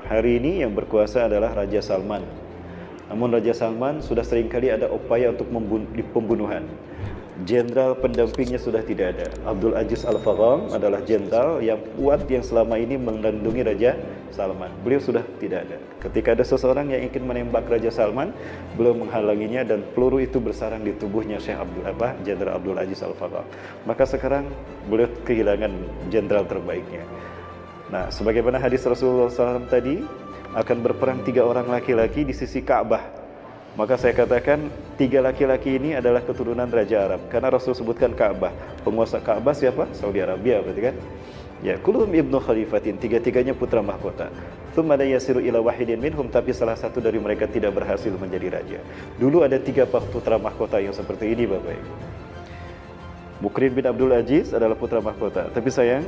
Hari ini yang berkuasa adalah Raja Salman. Namun Raja Salman sudah seringkali ada upaya untuk pembunuhan. Jenderal pendampingnya sudah tidak ada. Abdul Aziz Al-Fagham adalah jenderal yang kuat yang selama ini melindungi Raja Salman. Beliau sudah tidak ada. Ketika ada seseorang yang ingin menembak Raja Salman, beliau menghalanginya dan peluru itu bersarang di tubuhnya Jenderal Abdul Aziz Al-Fagham. Maka sekarang beliau kehilangan jenderal terbaiknya. Nah, sebagaimana hadis Rasulullah SAW tadi, akan berperang 3 orang laki-laki di sisi Ka'bah. Maka saya katakan 3 laki-laki ini adalah keturunan Raja Arab. Karena Rasul sebutkan Ka'bah. Penguasa Ka'bah siapa? Saudi Arabia berarti kan? Ya, kulluhum ibnu khalifatin, 3-tiganya putra mahkota. Tsumma la yasiru ila wahidin minhum, tapi salah satu dari mereka tidak berhasil menjadi raja. Dulu ada 3 putra mahkota yang seperti ini, Bapak Ibu. Mukrin bin Abdul Aziz adalah putra mahkota, tapi sayang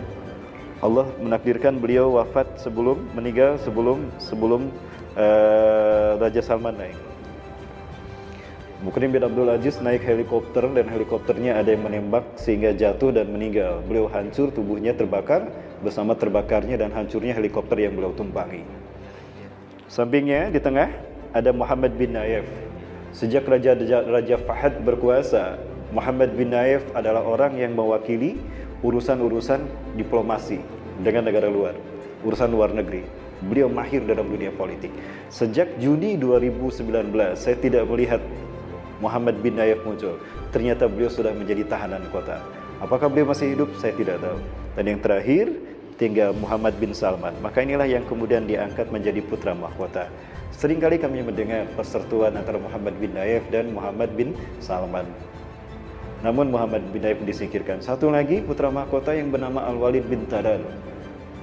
Allah menakdirkan beliau wafat meninggal sebelum Raja Salman naik. Mukrim bin Abdul Aziz naik helikopter dan helikopternya ada yang menembak sehingga jatuh dan meninggal. Beliau hancur, tubuhnya terbakar bersama terbakarnya dan hancurnya helikopter yang beliau tumpangi. Sampingnya di tengah ada Muhammad bin Nayef. Sejak Raja Fahad berkuasa, Muhammad bin Nayef adalah orang yang mewakili urusan-urusan diplomasi dengan negara luar, urusan luar negeri. Beliau mahir dalam dunia politik. Sejak Juni 2019 saya tidak melihat Muhammad bin Nayef muncul. Ternyata beliau sudah menjadi tahanan kota. Apakah beliau masih hidup? Saya tidak tahu. Dan yang terakhir tinggal Muhammad bin Salman. Maka inilah yang kemudian diangkat menjadi putra mahkota. Seringkali kami mendengar persertuan antara Muhammad bin Nayef dan Muhammad bin Salman. Namun Muhammad bin Nayef disingkirkan. Satu lagi putra mahkota yang bernama Al-Walid bin Talal.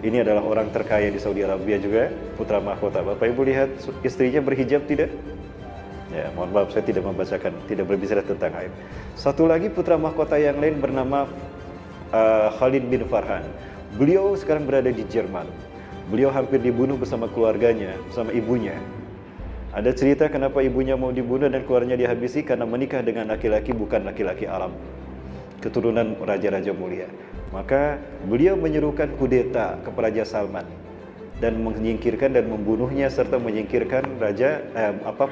Ini adalah orang terkaya di Saudi Arabia juga, putra mahkota. Bapak Ibu lihat istrinya berhijab tidak? Ya, mohon maaf saya tidak membacakan, tidak berbicara tentang aib. Satu lagi putra mahkota yang lain bernama Khalid bin Farhan. Beliau sekarang berada di Jerman. Beliau hampir dibunuh bersama keluarganya, bersama ibunya. Ada cerita kenapa ibunya mau dibunuh dan keluarganya dihabisi karena menikah dengan laki-laki bukan laki-laki Arab, keturunan raja-raja mulia. Maka beliau menyerukan kudeta kepada Raja Salman dan menyingkirkan dan membunuhnya serta menyingkirkan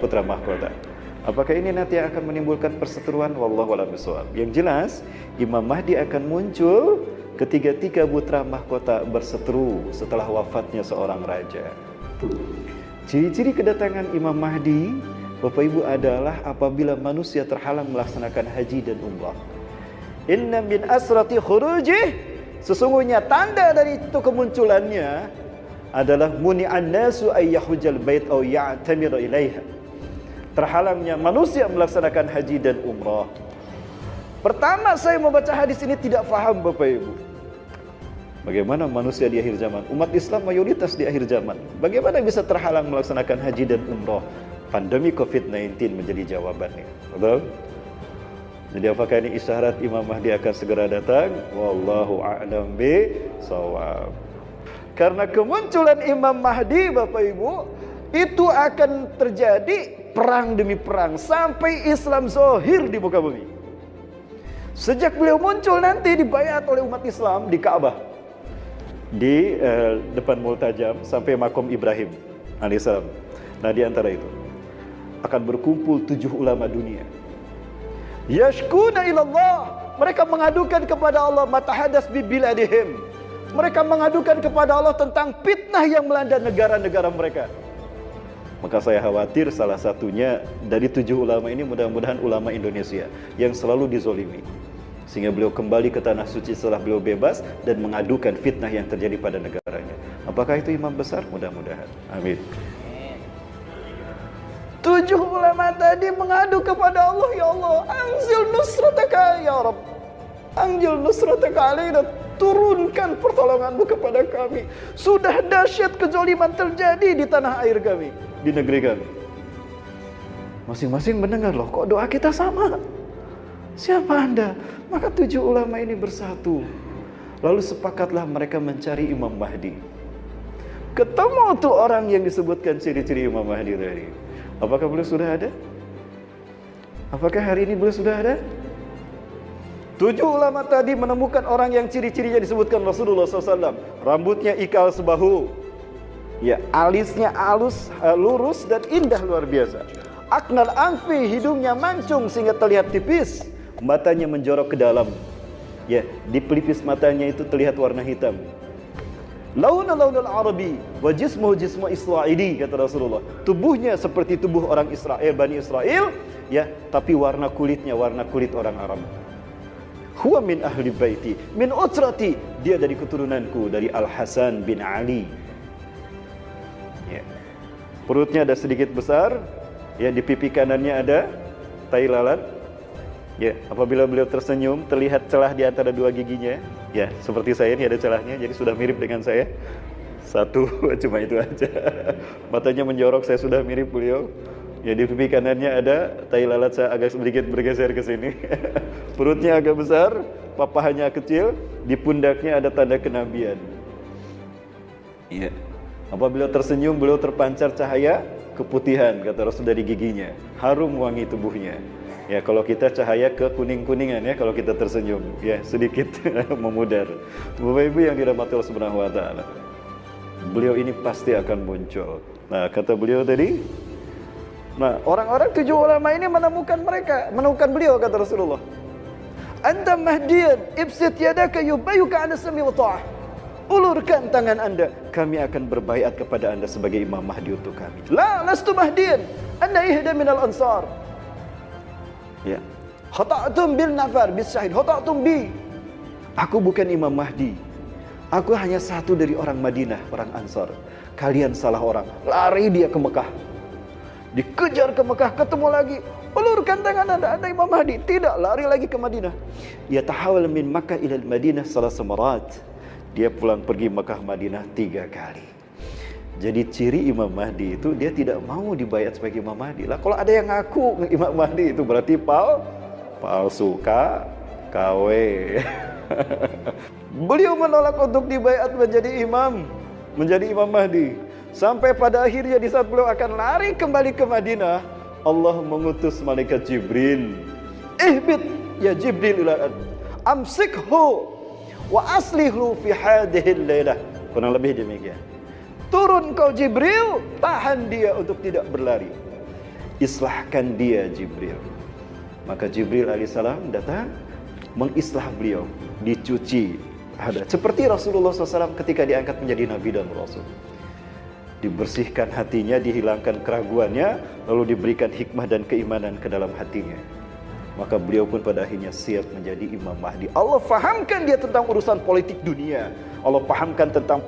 putra mahkota. Apakah ini nanti akan menimbulkan perseteruan? Wallahu a'lam bishawab. Yang jelas Imam Mahdi akan muncul ketika 3 putra mahkota berseteru setelah wafatnya seorang raja. Ciri-ciri kedatangan Imam Mahdi, Bapak Ibu, adalah apabila manusia terhalang melaksanakan haji dan umrah. Inna min asrati khurujih, sesungguhnya tanda dari itu kemunculannya adalah muni'an nasu ayyahujal bait aw ya'tamira ilaiha. Terhalangnya manusia melaksanakan haji dan umrah. Pertama saya membaca hadis ini tidak faham, Bapak Ibu. Bagaimana manusia di akhir zaman? Umat Islam mayoritas di akhir zaman. Bagaimana bisa terhalang melaksanakan haji dan umrah? Pandemi COVID-19 menjadi jawabannya. Betul? Jadi apakah ini isyarat Imam Mahdi akan segera datang? Wallahu a'lam bishawab. Karena kemunculan Imam Mahdi, Bapak Ibu, itu akan terjadi perang demi perang sampai Islam zahir di muka bumi. Sejak beliau muncul nanti dibayat oleh umat Islam di Ka'bah, di depan Multajam sampai makom Ibrahim alaihissalam. Nah, di antara itu akan berkumpul 7 ulama dunia. Yashkuna ilallah, mereka mengadukan kepada Allah matahadas bi biladihim. Mereka mengadukan kepada Allah tentang fitnah yang melanda negara-negara mereka. Maka saya khawatir salah satunya dari 7 ulama ini mudah-mudahan ulama Indonesia yang selalu dizolimi, sehingga beliau kembali ke tanah suci setelah beliau bebas dan mengadukan fitnah yang terjadi pada negaranya. Apakah itu imam besar? Mudah-mudahan. Amin. 7 ulama tadi mengadu kepada Allah, ya Allah, anzil nusrataka ya Rabb, anzil nusrataka alaina, turunkan pertolonganmu kepada kami. Sudah dahsyat kezaliman terjadi di tanah air kami, di negeri kami. Masing-masing mendengar, loh kok doa kita sama? Siapa Anda? Maka 7 ulama ini bersatu. Lalu sepakatlah mereka mencari Imam Mahdi. Ketemu tuh orang yang disebutkan ciri-ciri Imam Mahdi tadi. Apakah beliau sudah ada? Apakah hari ini beliau sudah ada? 7 ulama tadi menemukan orang yang ciri-cirinya disebutkan Rasulullah SAW. Rambutnya ikal sebahu, Ya, alisnya lurus dan indah luar biasa. Aknal anfi, hidungnya mancung sehingga terlihat tipis. Matanya menjorok ke dalam. Ya, di pelipis matanya itu terlihat warna hitam. Launul Arabi wa jismuhu jismu Israili, kata Rasulullah. Tubuhnya seperti tubuh orang Israel, Bani Israel, ya, tapi warna kulitnya warna kulit orang Arab. Huwa min ahli baiti, min utrati, dia dari keturunanku, dari Al-Hasan bin Ali. Ya. Perutnya ada sedikit besar, ya, di pipi kanannya ada tai lalat. Ya, apabila beliau tersenyum terlihat celah di antara dua giginya. Ya, seperti saya ini ada celahnya, jadi sudah mirip dengan saya. Satu, cuma itu aja. Matanya menjorok, saya sudah mirip beliau. Ya, di pipi kanannya ada tai lalat, saya agak sedikit bergeser ke sini. Perutnya agak besar, papahanya kecil, di pundaknya ada tanda kenabian. Iya. Apabila tersenyum, beliau terpancar cahaya keputihan, kata Rasul, dari giginya. Harum wangi tubuhnya. Ya, kalau kita cahaya ke kuning-kuningan ya kalau kita tersenyum, ya sedikit memudar. Bapak Ibu yang dirahmati Allah Subhanahu wa taala. Beliau ini pasti akan muncul. Nah, kata beliau tadi, nah, orang-orang 7 ulama ini menemukan beliau, kata Rasulullah. Anta mahdiyan, ibsit yadaka yubayyuka 'ala sami wa ta'ah. Ulurkan tangan Anda, kami akan berbaiat kepada Anda sebagai Imam Mahdi untuk kami. La lastu mahdiyan, Anda ihda minal ansar. Ya. Khata'tum bil nafar bis syahid, khata'tum bi. Aku bukan Imam Mahdi. Aku hanya satu dari orang Madinah, orang Ansar. Kalian salah orang. Lari dia ke Mekah. Dikejar ke Mekah, ketemu lagi. Ulurkan tangan Anda Imam Mahdi. Tidak, lari lagi ke Madinah. Ya tahawal min Makkah ila Madinah salas marat. Dia pulang pergi Mekah Madinah 3 kali. Jadi ciri Imam Mahdi itu dia tidak mau dibayat sebagai Imam Mahdi. Lah kalau ada yang ngaku Imam Mahdi itu berarti palsu, KW. Beliau menolak untuk dibayat menjadi Imam Mahdi. Sampai pada akhirnya di saat beliau akan lari kembali ke Madinah, Allah mengutus malaikat Jibril. Ihbit ya Jibril ila amsikhu wa aslihlu fi hadhihi lailah. Kurang lebih demikian. Turun kau Jibril, tahan dia untuk tidak berlari. Islahkan dia Jibril. Maka Jibril alaihissalam datang mengislah beliau, dicuci. Ada seperti Rasulullah SAW ketika diangkat menjadi Nabi dan Rasul. Dibersihkan hatinya, dihilangkan keraguannya, lalu diberikan hikmah dan keimanan ke dalam hatinya. Maka beliau pun pada akhirnya siap menjadi Imam Mahdi. Allah fahamkan dia tentang urusan politik dunia. Allah pahamkan tentang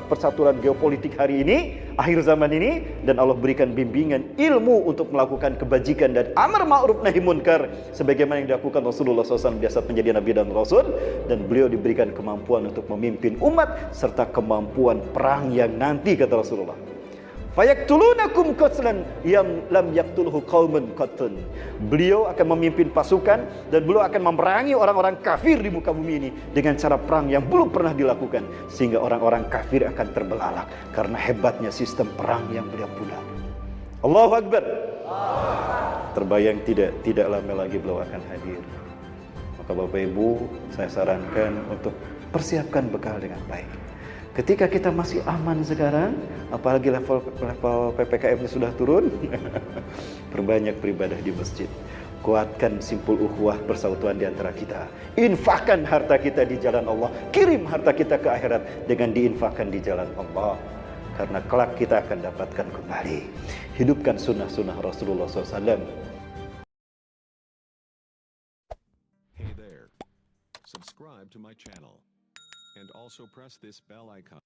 persaturan geopolitik hari ini, akhir zaman ini, dan Allah berikan bimbingan ilmu untuk melakukan kebajikan dan amar ma'ruf nahi munkar sebagaimana yang dilakukan Rasulullah SAW biasa menjadi Nabi dan Rasul, dan beliau diberikan kemampuan untuk memimpin umat serta kemampuan perang yang nanti, kata Rasulullah. Fayaktulunakum qatlan yang lam yaktulhu qaumun qattun. Beliau akan memimpin pasukan dan beliau akan memerangi orang-orang kafir di muka bumi ini dengan cara perang yang belum pernah dilakukan, sehingga orang-orang kafir akan terbelalak karena hebatnya sistem perang yang beliau punya. Allahu Akbar. Terbayang tidak lama lagi beliau akan hadir. Maka Bapak Ibu, saya sarankan untuk persiapkan bekal dengan baik. Ketika kita masih aman sekarang, apalagi level PPKM ini sudah turun, perbanyak beribadah di masjid. Kuatkan simpul ukhuwah persautuan di antara kita. Infakkan harta kita di jalan Allah. Kirim harta kita ke akhirat dengan diinfakkan di jalan Allah. Karena kelak kita akan dapatkan kembali. Hidupkan sunnah-sunnah Rasulullah SAW. Hey there. Subscribe to my channel. And also press this bell icon.